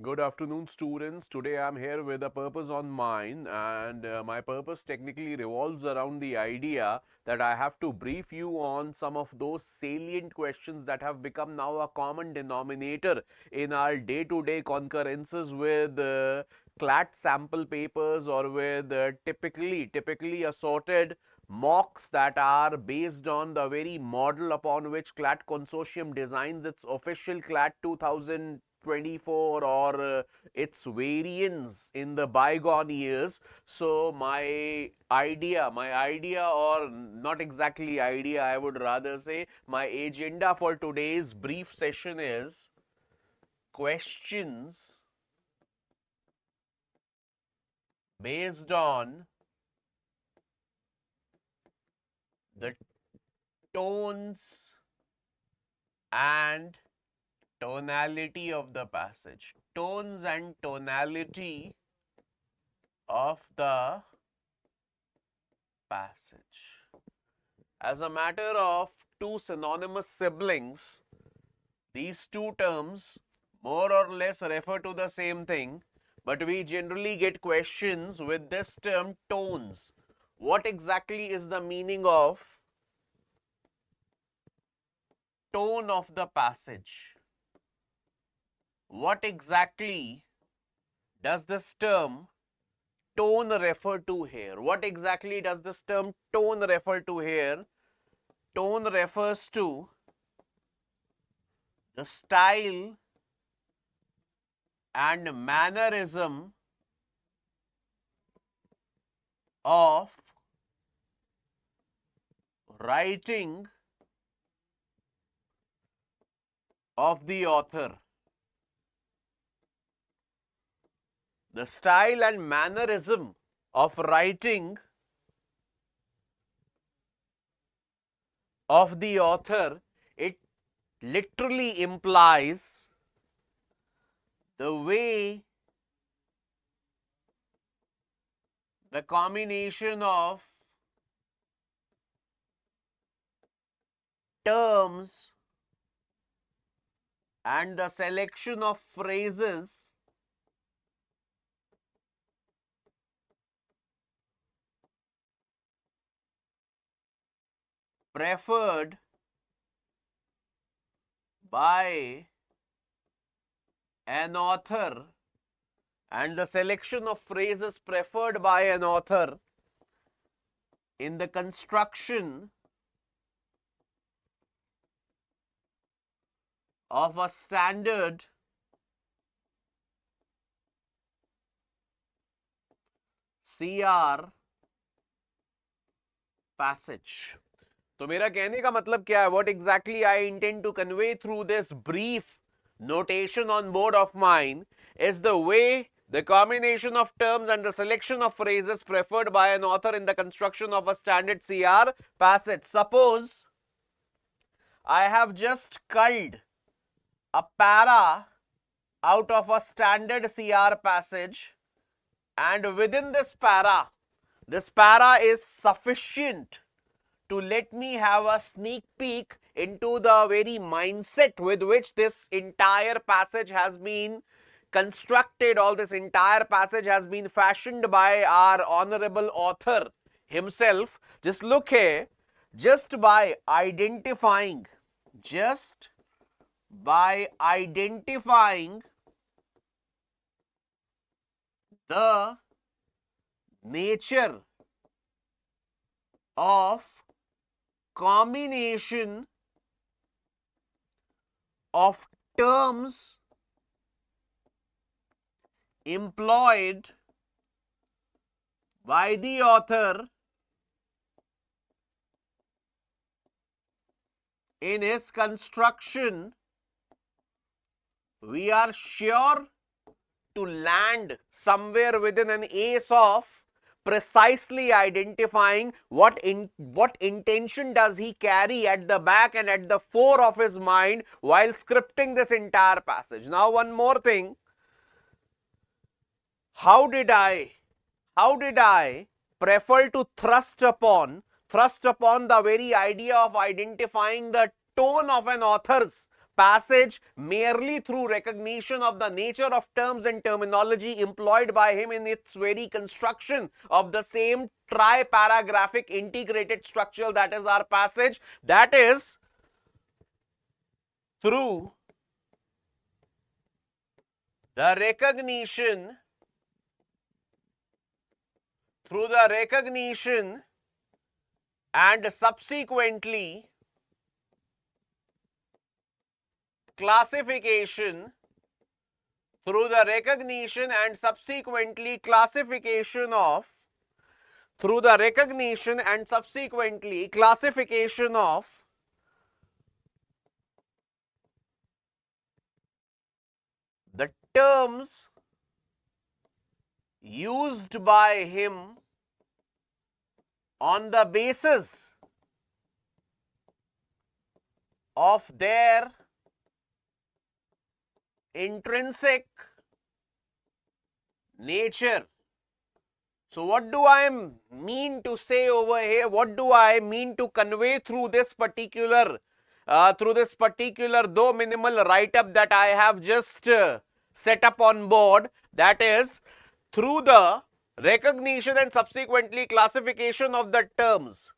Good afternoon, students. Today I'm here with a purpose on mind, and my purpose technically revolves around the idea that I have to brief you on some of those salient questions that have become now a common denominator in our day-to-day concurrences with CLAT sample papers or with typically assorted mocks that are based on the very model upon which CLAT consortium designs its official CLAT 2024 or its variants in the bygone years. So my idea or not exactly idea, I would rather say my agenda for today's brief session is questions based on the tones and tonality of the passage. Tones and tonality of the passage. As a matter of two synonymous siblings, these two terms more or less refer to the same thing, but we generally get questions with this term tones. What exactly is the meaning of tone of the passage? What exactly does this term tone refer to here? What exactly does this term tone refer to here? Tone refers to the style and mannerism of writing of the author. The style and mannerism of writing of the author, it literally implies the way the combination of terms and the selection of phrases preferred by an author and the selection of phrases preferred by an author in the construction of a standard CR passage. तो मेरा कहने का मतलब क्या है? What exactly I intend to convey through this brief notation on board of mine is the way the combination of terms and the selection of phrases preferred by an author in the construction of a standard CR passage. Suppose I have just culled a para out of a standard CR passage, and within this para is sufficient to let me have a sneak peek into the very mindset with which this entire passage has been constructed, all this entire passage has been fashioned by our honorable author himself. Just look here, just by identifying the nature of combination of terms employed by the author in his construction, we are sure to land somewhere within an ace of precisely identifying what intention does he carry at the back and at the fore of his mind while scripting this entire passage. Now, one more thing. How did I prefer to thrust upon the very idea of identifying the tone of an author's passage merely through recognition of the nature of terms and terminology employed by him in its very construction of the same tri-paragraphic integrated structure that is our passage, that is through the recognition and subsequently classification of the terms used by him on the basis of their intrinsic nature. So what do I mean to say over here? What do I mean to convey through this particular though minimal write-up that I have just set up on board? That is, through the recognition and subsequently classification of the terms.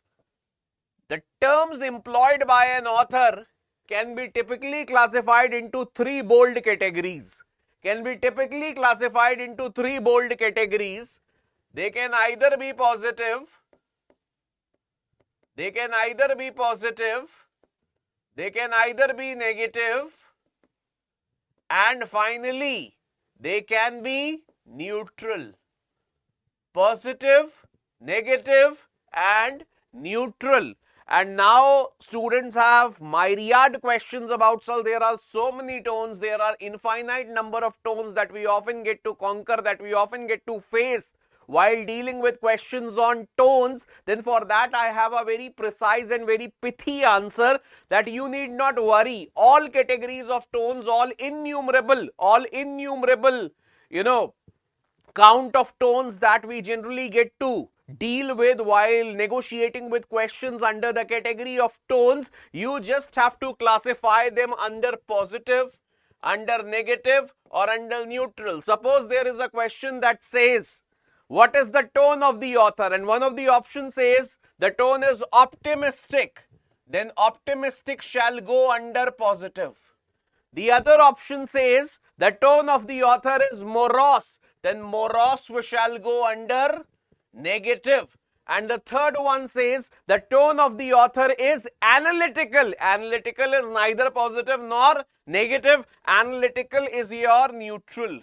The terms employed by an author can be typically classified into three bold categories. They can either be positive, they can either be negative, and finally they can be neutral. Positive, negative, and neutral. And now students have myriad questions about, so there are so many tones, there are infinite number of tones that we often get to conquer, that we often get to face while dealing with questions on tones. Then for that I have a very precise and very pithy answer, that you need not worry. All categories of tones, all innumerable, count of tones that we generally get to deal with while negotiating with questions under the category of tones, you just have to classify them under positive, under negative, or under neutral. Suppose there is a question that says, what is the tone of the author? And one of the options says the tone is optimistic. Then optimistic shall go under positive. The other option says the tone of the author is morose. Then morose shall go under negative. And the third one says the tone of the author is analytical. Analytical is neither positive nor negative. Analytical is your neutral.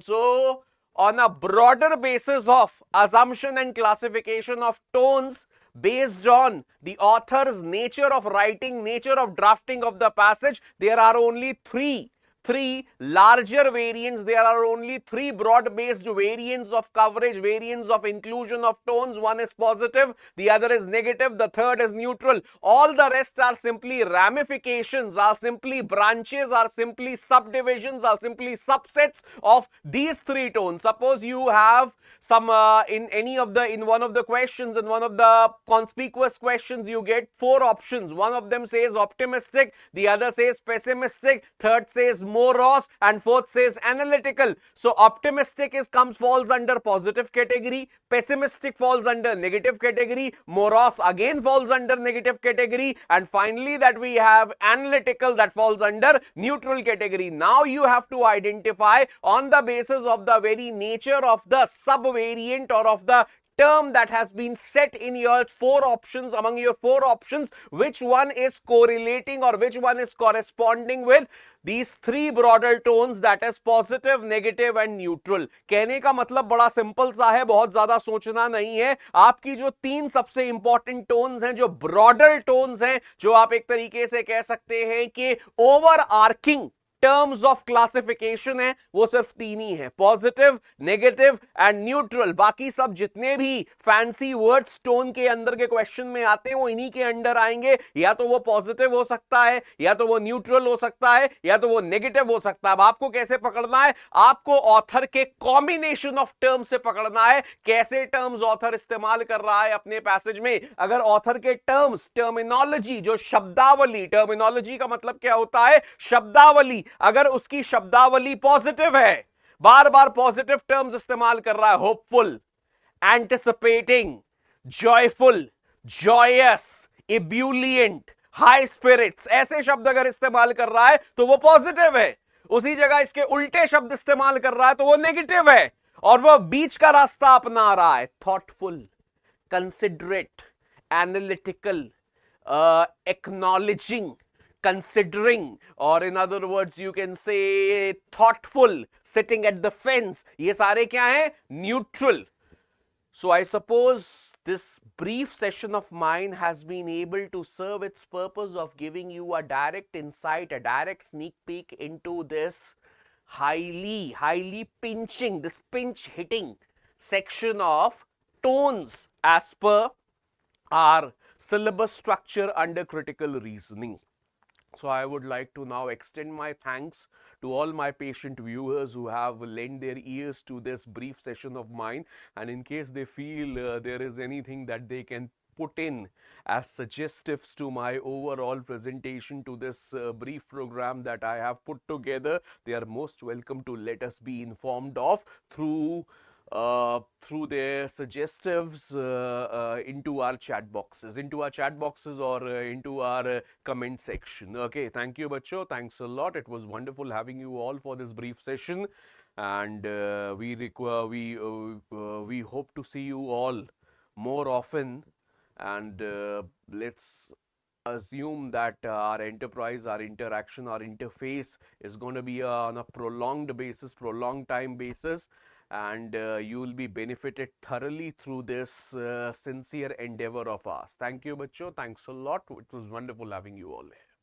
So on a broader basis of assumption and classification of tones based on the author's nature of writing, nature of drafting of the passage, there are only three larger variants. There are only three broad-based variants of coverage, variants of inclusion of tones. One is positive, the other is negative, the third is neutral. All the rest are simply ramifications, are simply branches, are simply subdivisions, are simply subsets of these three tones. Suppose you have some in one of the questions, in one of the conspicuous questions, you get four options. One of them says optimistic, the other says pessimistic, third says morose, and fourth says analytical. So optimistic falls under positive category, pessimistic falls under negative category, morose again falls under negative category, and finally that we have analytical that falls under neutral category. Now you have to identify, on the basis of the very nature of the subvariant or of the term that has been set in your four options, among your four options, which one is correlating or which one is corresponding with these three broader tones, that is positive, negative and neutral. कहने का मतलब बड़ा simple सा है, बहुत ज्यादा सोचना नहीं है. आपकी जो तीन सबसे इंपॉर्टेंट टोन्स हैं, जो ब्रॉडर टोन्स हैं, जो आप एक तरीके से कह सकते हैं कि overarching terms of classification है वो सिर्फ तीन ही है, पॉजिटिव, नेगेटिव एंड न्यूट्रल। बाकी सब जितने भी फैंसी वर्ड्स टोन के अंदर के क्वेश्चन में आते हैं वो इन्हीं के अंडर आएंगे। या तो वो पॉजिटिव हो सकता है, या तो वो न्यूट्रल हो सकता है, या तो वो नेगेटिव हो सकता है। अब आपको कैसे पकड़ना है? आपको ऑथर के कॉम्बिनेशन ऑफ टर्म्स से पकड़ना है, कैसे टर्म्स ऑथर इस्तेमाल कर रहा है अपने पैसेज में। अगर ऑथर के टर्म्स, टर्मिनोलॉजी, जो शब्दावली, टर्मिनोलॉजी का मतलब क्या होता है? शब्दावली। अगर उसकी शब्दावली पॉजिटिव है, बार बार पॉजिटिव टर्म्स इस्तेमाल कर रहा है, hopeful, anticipating, joyful, joyous, ebullient, high spirits, ऐसे शब्द अगर इस्तेमाल कर रहा है तो वो पॉजिटिव है। उसी जगह इसके उल्टे शब्द इस्तेमाल कर रहा है तो वो नेगेटिव है। और वो बीच का रास्ता अपना रहा है, thoughtful, considerate, analytical, acknowledging, considering, or in other words you can say thoughtful, sitting at the fence, ये सारे क्या हैं? Neutral. So I suppose this brief session of mine has been able to serve its purpose of giving you a direct insight, a direct sneak peek into this highly pinching, this pinch hitting section of tones as per our syllabus structure under critical reasoning. So I would like to now extend my thanks to all my patient viewers who have lent their ears to this brief session of mine, and in case they feel there is anything that they can put in as suggestives to my overall presentation to this brief program that I have put together, they are most welcome to let us be informed of through their suggestives into our chat boxes, or into our comment section. Okay, thank you, Bacho. Thanks a lot. It was wonderful having you all for this brief session, and we hope to see you all more often. And let's assume that our enterprise, our interaction, our interface is going to be on a prolonged basis, prolonged time basis, and you will be benefited thoroughly through this sincere endeavor of ours. Thank you, Bacho. Thanks a lot. It was wonderful having you all here.